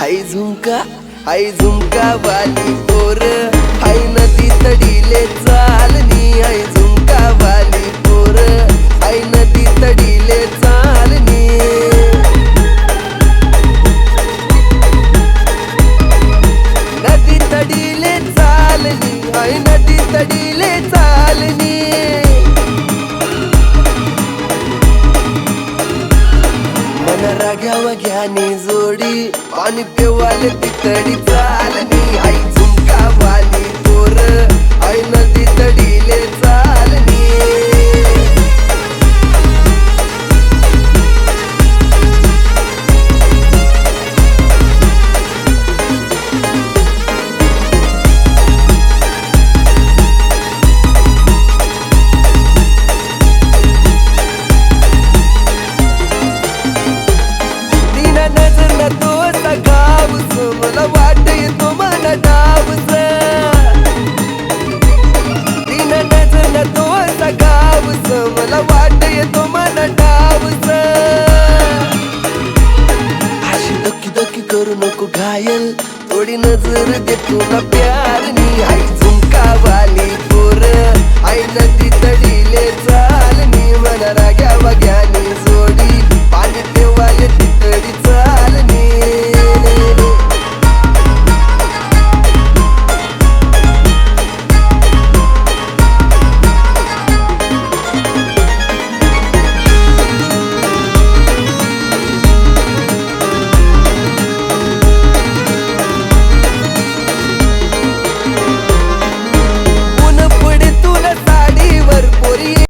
हाय झुमका वाली पोर, हाय नदी तडीले चालनी. हाय झुमका वाली पोर, हाय नदी तडीले चालनी. नदी तडीले चालनी, हाय नदी तडीले चालनी. मन राग्या वग्यानी जोडी, पाणी पेवाले तितडी चालनी. हाय झुमका वाली पोर, हाय नदी तडीले चालनी. मला वाट येतो मन डावच, तीन नजर तो गावच. मला वाट येतो मन डावच. अशी दकी दकी करू नको घायल, थोडी नजर दे तुला प्यारनी. हाय झुमका वाली पोर, हाय नदी तडीले चालनी. मन राग्या वग्यानी जोडी, पाणी पेवाले